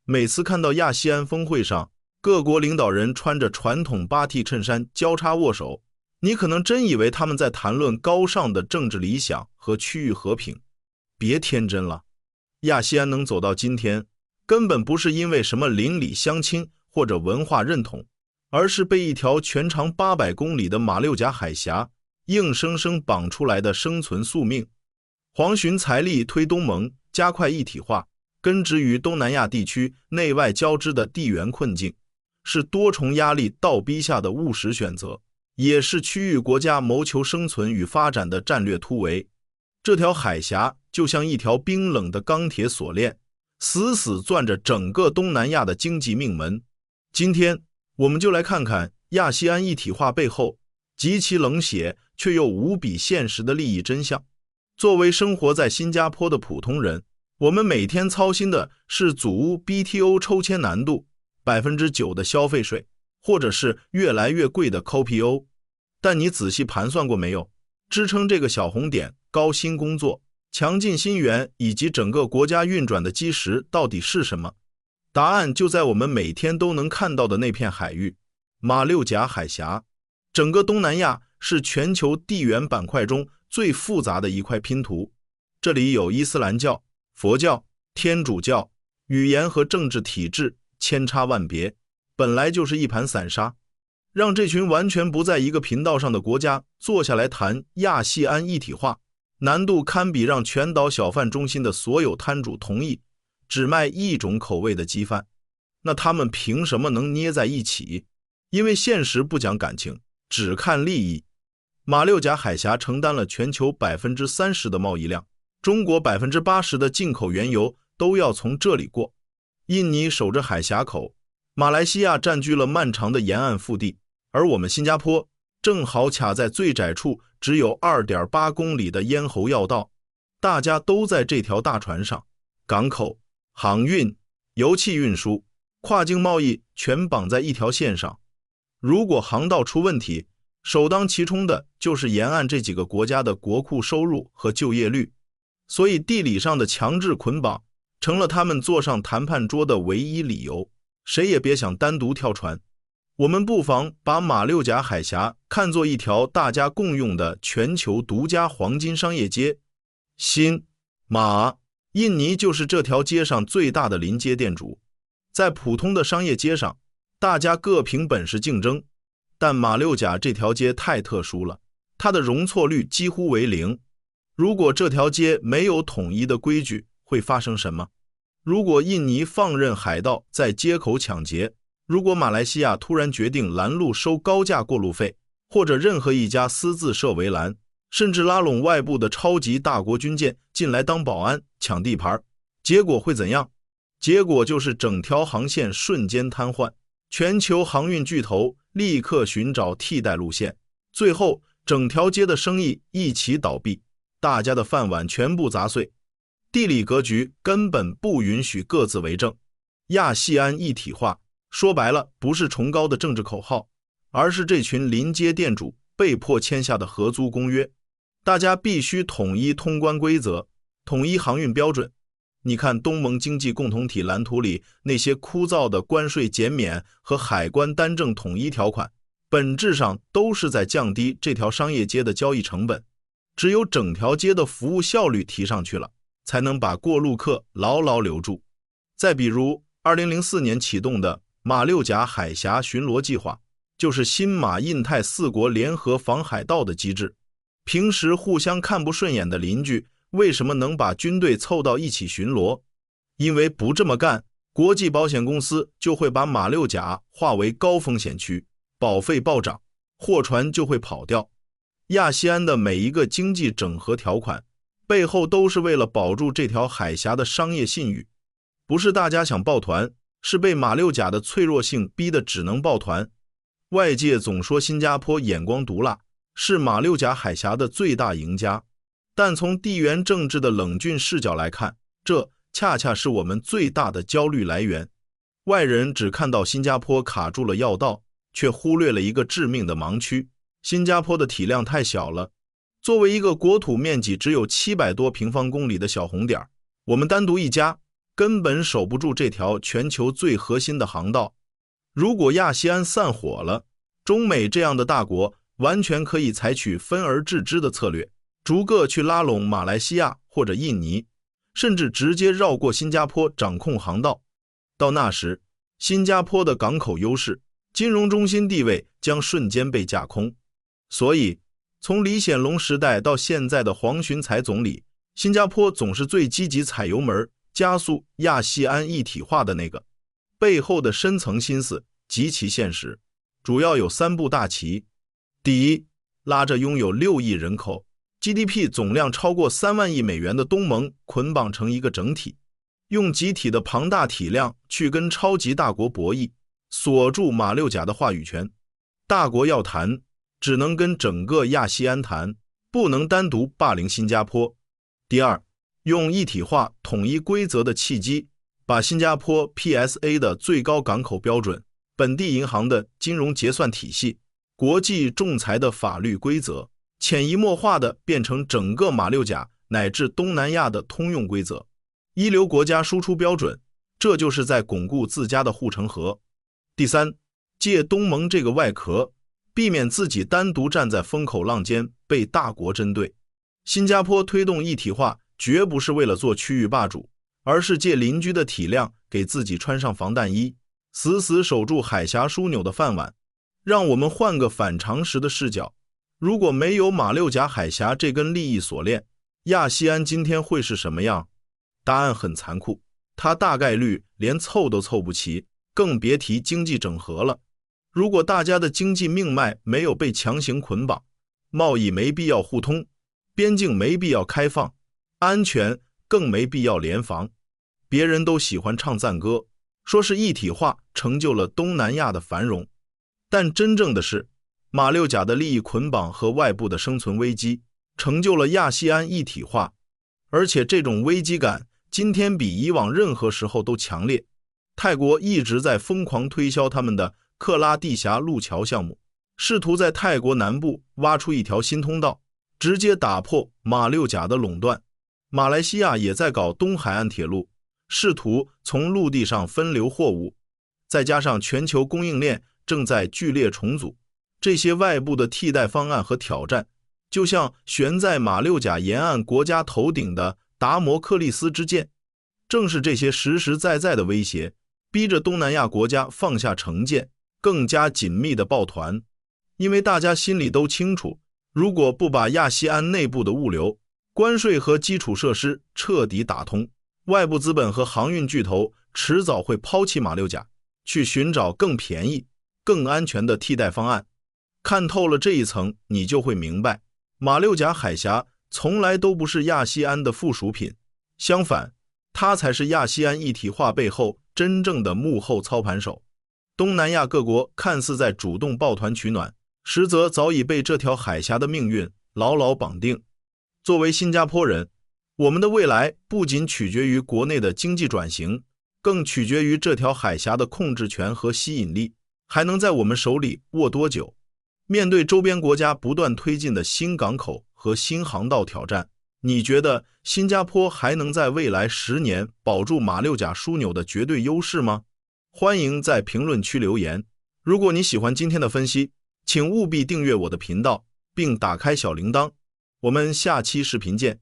每次看到亚细安峰会上，各国领导人穿着传统巴蒂衬衫交叉握手，你可能真以为他们在谈论高尚的政治理想和区域和平。别天真了，亚细安能走到今天，根本不是因为什么邻里相亲或者文化认同，而是被一条全长800公里的马六甲海峡硬生生绑出来的生存宿命。黄循财力推东盟，加快一体化，根植于东南亚地区内外交织的地缘困境，是多重压力倒逼下的务实选择，也是区域国家谋求生存与发展的战略突围。这条海峡就像一条冰冷的钢铁锁链，死死攥着整个东南亚的经济命门。今天我们就来看看亚细安一体化背后极其冷血却又无比现实的利益真相。作为生活在新加坡的普通人，我们每天操心的是祖屋 BTO 抽签难度、9% 的消费税，或者是越来越贵的 COPO。 但你仔细盘算过没有，支撑这个小红点、高薪工作、强劲新源以及整个国家运转的基石到底是什么？答案就在我们每天都能看到的那片海域——马六甲海峡。整个东南亚是全球地缘板块中最复杂的一块拼图，这里有伊斯兰教、佛教、天主教，语言和政治体制千差万别，本来就是一盘散沙。让这群完全不在一个频道上的国家坐下来谈亚细安一体化，难度堪比让全岛小贩中心的所有摊主同意只卖一种口味的鸡饭。那他们凭什么能捏在一起？因为现实不讲感情，只看利益。马六甲海峡承担了全球 30% 的贸易量，中国 80% 的进口原油都要从这里过。印尼守着海峡口，马来西亚占据了漫长的沿岸腹地，而我们新加坡正好卡在最窄处只有 2.8 公里的咽喉要道。大家都在这条大船上，港口、航运、油气运输、跨境贸易全绑在一条线上。如果航道出问题，首当其冲的就是沿岸这几个国家的国库收入和就业率。所以地理上的强制捆绑成了他们坐上谈判桌的唯一理由，谁也别想单独跳船。我们不妨把马六甲海峡看作一条大家共用的全球独家黄金商业街。新、马、印尼就是这条街上最大的临街店主。在普通的商业街上，大家各凭本事竞争，但马六甲这条街太特殊了，它的容错率几乎为0。如果这条街没有统一的规矩，会发生什么？如果印尼放任海盗在街口抢劫，如果马来西亚突然决定拦路收高价过路费，或者任何一家私自设围栏，甚至拉拢外部的超级大国军舰进来当保安抢地盘，结果会怎样？结果就是整条航线瞬间瘫痪，全球航运巨头立刻寻找替代路线，最后整条街的生意一起倒闭，大家的饭碗全部砸碎。地理格局根本不允许各自为政。亚细安一体化说白了不是崇高的政治口号，而是这群临街店主被迫签下的合租公约。大家必须统一通关规则，统一航运标准。你看东盟经济共同体蓝图里那些枯燥的关税减免和海关单证统一条款，本质上都是在降低这条商业街的交易成本。只有整条街的服务效率提上去了，才能把过路客牢牢留住。再比如2004年启动的马六甲海峡巡逻计划，就是新马印太4国联合防海盗的机制。平时互相看不顺眼的邻居为什么能把军队凑到一起巡逻？因为不这么干，国际保险公司就会把马六甲划为高风险区，保费暴涨，货船就会跑掉。亚细安的每一个经济整合条款背后都是为了保住这条海峡的商业信誉。不是大家想抱团，是被马六甲的脆弱性逼得只能抱团。外界总说新加坡眼光毒辣，是马六甲海峡的最大赢家，但从地缘政治的冷峻视角来看，这恰恰是我们最大的焦虑来源。外人只看到新加坡卡住了要道，却忽略了一个致命的盲区。新加坡的体量太小了，作为一个国土面积只有700多平方公里的小红点，我们单独一家根本守不住这条全球最核心的航道。如果亚细安散伙了，中美这样的大国完全可以采取分而治之的策略，逐个去拉拢马来西亚或者印尼，甚至直接绕过新加坡掌控航道。到那时，新加坡的港口优势、金融中心地位将瞬间被架空。所以，从李显龙时代到现在的黄循财总理，新加坡总是最积极踩油门加速亚细安一体化的那个。背后的深层心思极其现实，主要有3步大棋。第一，拉着拥有6亿人口、GDP 总量超过3万亿美元的东盟捆绑成一个整体，用集体的庞大体量去跟超级大国博弈，锁住马六甲的话语权。大国要谈，只能跟整个亚细安谈，不能单独霸凌新加坡。第二，用一体化统一规则的契机，把新加坡 PSA 的最高港口标准、本地银行的金融结算体系、国际仲裁的法律规则，潜移默化地变成整个马六甲乃至东南亚的通用规则，一流国家输出标准，这就是在巩固自家的护城河。第三，借东盟这个外壳，避免自己单独站在风口浪尖被大国针对。新加坡推动一体化绝不是为了做区域霸主，而是借邻居的体谅给自己穿上防弹衣，死死守住海峡枢纽的饭碗。让我们换个反常识的视角，如果没有马六甲海峡这根利益锁链，亚细安今天会是什么样？答案很残酷，它大概率连凑都凑不齐，更别提经济整合了。如果大家的经济命脉没有被强行捆绑，贸易没必要互通，边境没必要开放，安全更没必要联防。别人都喜欢唱赞歌，说是一体化成就了东南亚的繁荣，但真正的是马六甲的利益捆绑和外部的生存危机成就了亚细安一体化，而且这种危机感今天比以往任何时候都强烈。泰国一直在疯狂推销他们的克拉地峡路桥项目，试图在泰国南部挖出一条新通道，直接打破马六甲的垄断。马来西亚也在搞东海岸铁路，试图从陆地上分流货物，再加上全球供应链正在剧烈重组，这些外部的替代方案和挑战，就像悬在马六甲沿岸国家头顶的达摩克利斯之剑。正是这些实实在在的威胁，逼着东南亚国家放下成见，更加紧密的抱团。因为大家心里都清楚，如果不把亚细安内部的物流、关税和基础设施彻底打通，外部资本和航运巨头迟早会抛弃马六甲，去寻找更便宜、更安全的替代方案。看透了这一层，你就会明白，马六甲海峡从来都不是亚细安的附属品，相反，它才是亚细安一体化背后真正的幕后操盘手。东南亚各国看似在主动抱团取暖，实则早已被这条海峡的命运牢牢绑定。作为新加坡人，我们的未来不仅取决于国内的经济转型，更取决于这条海峡的控制权和吸引力还能在我们手里握多久。面对周边国家不断推进的新港口和新航道挑战，你觉得新加坡还能在未来10年保住马六甲枢纽的绝对优势吗？欢迎在评论区留言。如果你喜欢今天的分析，请务必订阅我的频道，并打开小铃铛。我们下期视频见。